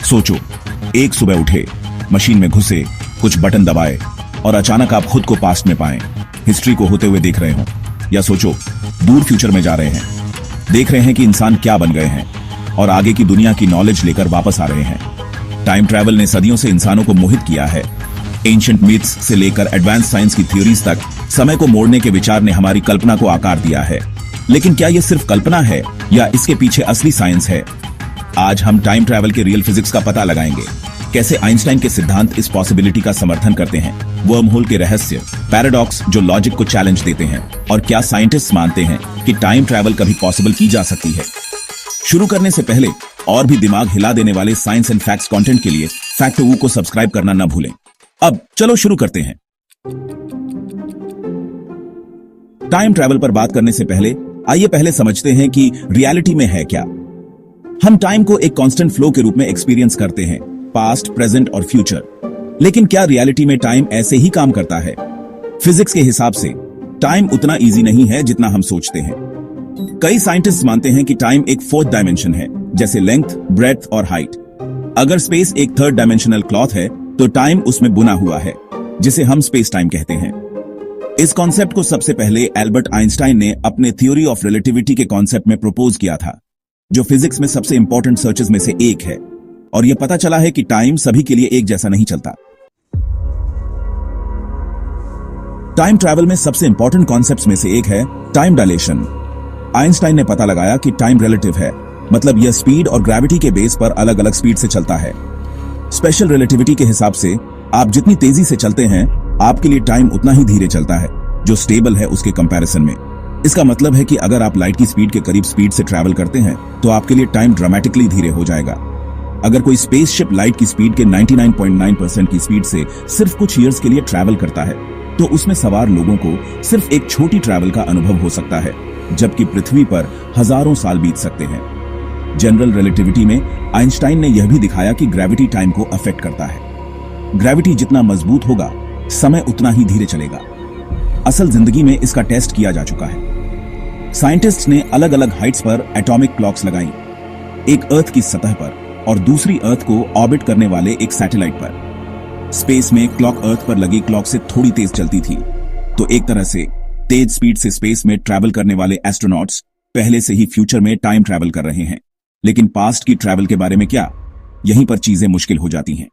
सोचो, एक सुबह उठे, मशीन में घुसे, कुछ बटन दबाए और अचानक आप खुद को पास्ट में पाएं, हिस्ट्री को होते हुए देख रहे हो। या सोचो, दूर फ्यूचर में जा रहे हैं, देख रहे हैं कि इंसान क्या बन गए हैं और आगे की दुनिया की नॉलेज लेकर वापस आ रहे हैं। टाइम ट्रैवल ने सदियों से इंसानों को मोहित किया है। एंशिएंट मिथ्स से लेकर एडवांस साइंस की थ्योरीज तक समय को मोड़ने के विचार ने हमारी कल्पना को आकार दिया है। लेकिन क्या यह सिर्फ कल्पना है या इसके पीछे असली साइंस है? आज हम टाइम ट्रैवल के रियल फिजिक्स का पता लगाएंगे। कैसे आइंस्टाइन के सिद्धांत इस पॉसिबिलिटी का समर्थन करते हैं, वर्म होल के रहस्य, पैराडॉक्स जो लॉजिक को चैलेंज देते हैं, और क्या साइंटिस्ट मानते हैं कि टाइम ट्रैवल कभी पॉसिबल की जा सकती है। शुरू करने से पहले और भी दिमाग हिला देने वाले साइंस एंड फैक्ट्स कंटेंट के लिए फैक्ट को सब्सक्राइब करना न भूलें। अब चलो शुरू करते हैं। टाइम ट्रैवल पर बात करने से पहले आइए पहले समझते हैं कि रियलिटी में है क्या। हम टाइम को एक कांस्टेंट फ्लो के रूप में एक्सपीरियंस करते हैं, पास्ट, प्रेजेंट और फ्यूचर। लेकिन क्या रियलिटी में टाइम ऐसे ही काम करता है? फिजिक्स के हिसाब से टाइम उतना इजी नहीं है जितना हम सोचते हैं। कई साइंटिस्ट मानते हैं कि टाइम एक फोर्थ डायमेंशन है, जैसे लेंथ, ब्रेड्थ और हाइट। अगर स्पेस एक थर्ड डायमेंशनल क्लॉथ है तो टाइम उसमें बुना हुआ है, जिसे हम स्पेस टाइम कहते हैं। इस कॉन्सेप्ट को सबसे पहले एल्बर्ट आइंस्टाइन ने अपने थ्योरी ऑफ रिलेटिविटी के कॉन्सेप्ट में प्रपोज किया था, जो फिजिक्स में सबसे इंपॉर्टेंट सर्चेस में से एक है। और यह पता चला है कि टाइम सभी के लिए एक जैसा नहीं चलता। टाइम ट्रैवल में सबसे इंपॉर्टेंट कॉन्सेप्ट्स में से एक है टाइम डायलेशन। आइंस्टाइन ने पता लगाया कि टाइम रिलेटिव है, मतलब यह स्पीड और ग्रेविटी के बेस पर अलग अलग स्पीड से चलता है। स्पेशल रिलेटिविटी के हिसाब से आप जितनी तेजी से चलते हैं, आपके लिए टाइम उतना ही धीरे चलता है, जो स्टेबल है उसके कंपैरिजन में। इसका मतलब है कि अगर आप लाइट की स्पीड के करीब स्पीड से ट्रैवल करते हैं तो आपके लिए टाइम ड्रामेटिकली धीरे हो जाएगा। अगर कोई स्पेसशिप लाइट की स्पीड के 99.9% की स्पीड से सिर्फ कुछ ईयर्स के लिए ट्रैवल करता है, तो उसमें सवार लोगों को सिर्फ एक छोटी ट्रैवल का अनुभव हो सकता है, जबकि पृथ्वी पर हजारों साल बीत सकते हैं। जनरल रिलेटिविटी में आइंस्टाइन ने यह भी दिखाया कि ग्रेविटी टाइम को अफेक्ट करता है। ग्रेविटी जितना मजबूत होगा, समय उतना ही धीरे चलेगा। असल जिंदगी में इसका टेस्ट किया जा चुका है। साइंटिस्ट्स ने अलग अलग हाइट्स पर एटॉमिक क्लॉक्स लगाई, एक अर्थ की सतह पर और दूसरी अर्थ को ऑर्बिट करने वाले एक सैटेलाइट पर। स्पेस में क्लॉक अर्थ पर लगी क्लॉक से थोड़ी तेज चलती थी, तो एक तरह से तेज स्पीड से स्पेस में ट्रैवल करने वाले एस्ट्रोनॉट्स पहले से ही फ्यूचर में टाइम ट्रैवल कर रहे हैं। लेकिन पास्ट की ट्रैवल के बारे में क्या? यहीं पर चीजें मुश्किल हो जाती हैं।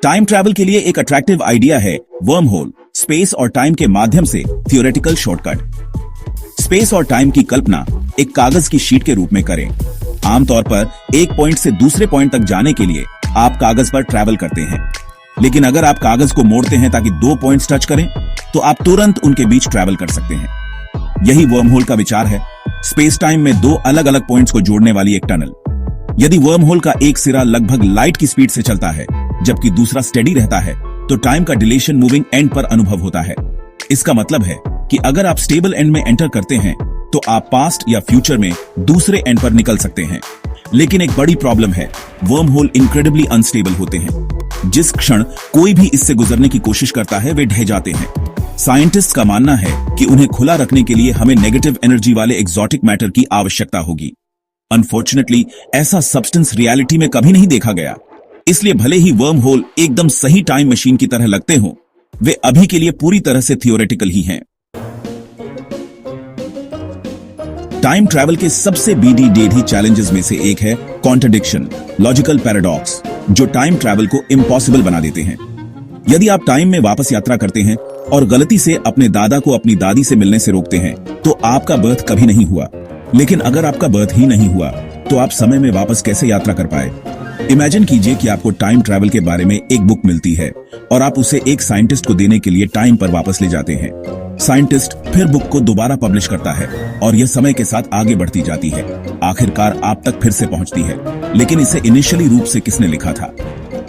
टाइम ट्रैवल के लिए एक अट्रैक्टिव आइडिया है वर्म होल, स्पेस और टाइम के माध्यम से थियोरेटिकल शॉर्टकट। स्पेस और टाइम की कल्पना एक कागज की शीट के रूप में करें। आमतौर पर एक पॉइंट से दूसरे पॉइंट तक जाने के लिए आप कागज पर ट्रैवल करते हैं। लेकिन अगर आप कागज को मोड़ते हैं ताकि दो पॉइंट्स टच करें, तो आप तुरंत उनके बीच ट्रैवल कर सकते हैं। यही वर्म होल का विचार है, स्पेस टाइम में दो अलग अलग पॉइंट्स को जोड़ने वाली एक टनल। यदि वर्म होल का एक सिरा लगभग लाइट की स्पीड से चलता है, जबकि दूसरा स्टेडी रहता है, तो टाइम का डिलेशन मूविंग एंड पर अनुभव होता है। इसका मतलब है कि अगर आप स्टेबल एंड में एंटर करते हैं, तो आप पास्ट या फ्यूचर में दूसरे एंड पर निकल सकते हैं। लेकिन एक बड़ी प्रॉब्लम है, वर्म होल इनक्रेडिबली अनस्टेबल होते हैं। जिस क्षण कोई भी इससे गुजरने की कोशिश करता है, वे ढह जाते हैं। साइंटिस्ट का मानना है कि उन्हें खुला रखने के लिए हमें नेगेटिव एनर्जी वाले एक्सोटिक मैटर की आवश्यकता होगी। अनफॉर्चुनेटली ऐसा सब्सटेंस रियलिटी में कभी नहीं देखा गया। इसलिए भले ही वर्म होल एकदम सही टाइम मशीन की तरह लगते हों, वे अभी के लिए पूरी तरह से थियोरेटिकल ही हैं। टाइम ट्रैवल के सबसे बीडी डेढ़ी चैलेंजेस में से एक है कॉन्ट्रडिक्शन, लॉजिकल पैराडॉक्स, जो टाइम ट्रैवल को इम्पॉसिबल बना देते हैं। यदि आप टाइम में वापस यात्रा करते हैं और गलती से अपने दादा को अपनी दादी से मिलने से रोकते हैं, तो आपका बर्थ कभी नहीं हुआ। लेकिन अगर आपका बर्थ ही नहीं हुआ, तो आप समय में वापस कैसे यात्रा कर पाए? इमेजिन कीजिए कि आपको टाइम ट्रैवल के बारे में एक बुक मिलती है और आप उसे एक साइंटिस्ट को देने के लिए टाइम पर वापस ले जाते हैं। साइंटिस्ट फिर बुक को दोबारा पब्लिश करता है और यह समय के साथ आगे बढ़ती जाती है। आखिरकार आप तक फिर से पहुंचती है। लेकिन इसे इनिशियली रूप से किसने लिखा था?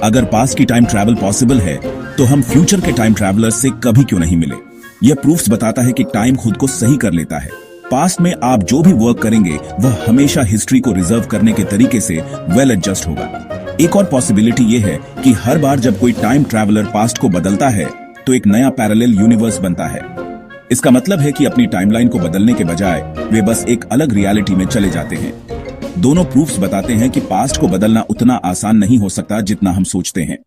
अगर पास्ट की टाइम ट्रैवल पॉसिबल है, तो हम फ्यूचर के टाइम ट्रैवलर्स से कभी क्यों नहीं मिले? यह प्रूफ्स बताता है कि टाइम खुद को सही कर लेता है। पास्ट में आप जो भी वर्क करेंगे, वह हमेशा हिस्ट्री को रिजर्व करने के तरीके से वेल एडजस्ट होगा। एक और पॉसिबिलिटी यह है कि हर बार जब कोई टाइम ट्रैवलर पास्ट को बदलता है, तो एक नया पैरेलल यूनिवर्स बनता है। इसका मतलब है कि अपनी टाइमलाइन को बदलने के बजाय वे बस एक अलग रियलिटी में चले जाते हैं। दोनों प्रूफ्स बताते हैं कि पास्ट को बदलना उतना आसान नहीं हो सकता जितना हम सोचते हैं।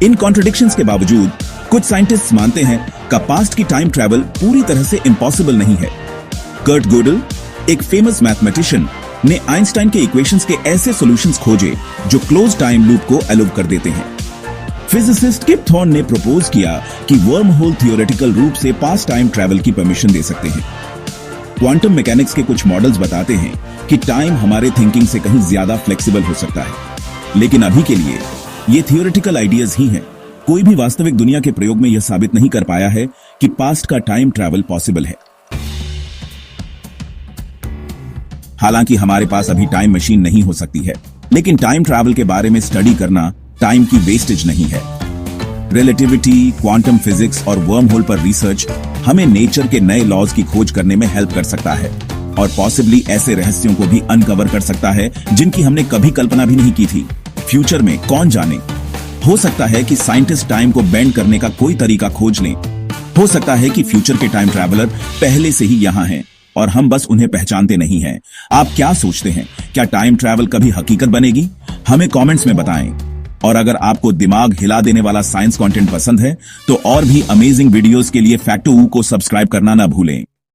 इन कॉन्ट्रडिक्शंस के बावजूद कुछ साइंटिस्ट्स मानते हैं कि पास्ट की टाइम ट्रैवल पूरी तरह से इम्पॉसिबल नहीं है। कर्ट गोडल, एक फेमस मैथमेटिशियन, ने आइंस्टाइन के इक्वेशंस के ऐसे सॉल्यूशंस खोजे जो क्लोज टाइम लूप को एलोव कर देते हैं। फिजिसिस्ट किप थॉर्न ने प्रपोज किया कि वर्म होल थियोरेटिकल रूप से पास्ट टाइम ट्रैवल की परमिशन दे सकते हैं। क्वांटम मैकेनिक्स के कुछ मॉडल्स बताते हैं कि टाइम हमारे थिंकिंग से कहीं ज्यादा फ्लेक्सिबल हो सकता है, लेकिन अभी के लिए ये थियोरेटिकल आइडियाज ही हैं। कोई भी वास्तविक दुनिया के प्रयोग में यह साबित नहीं कर पाया है कि पास्ट का टाइम ट्रैवल पॉसिबल है। हालांकि हमारे पास अभी टाइम मशीन नहीं हो सकती है, लेकिन टाइम ट्रैवल के बारे में स्टडी करना टाइम की वेस्टेज नहीं है। रिलेटिविटी, क्वांटम फिजिक्स और वर्म होल पर रिसर्च हमें नेचर के नए लॉज की खोज करने में हेल्प कर सकता है और पॉसिबली ऐसे रहस्यों को भी अनकवर कर सकता है जिनकी हमने कभी कल्पना भी नहीं की थी। फ्यूचर में कौन जाने, हो सकता है कि साइंटिस्ट टाइम को बेंड करने का कोई तरीका खोज लें। हो सकता है कि फ्यूचर के टाइम ट्रैवलर पहले से ही यहां हैं और हम बस उन्हें पहचानते नहीं हैं। आप क्या सोचते हैं, क्या टाइम ट्रैवल कभी हकीकत बनेगी? हमें कमेंट्स में बताएं। और अगर आपको दिमाग हिला देने वाला साइंस कंटेंट पसंद है तो और भी अमेजिंग वीडियोस के लिए फैक्टू को सब्सक्राइब करना ना भूलें।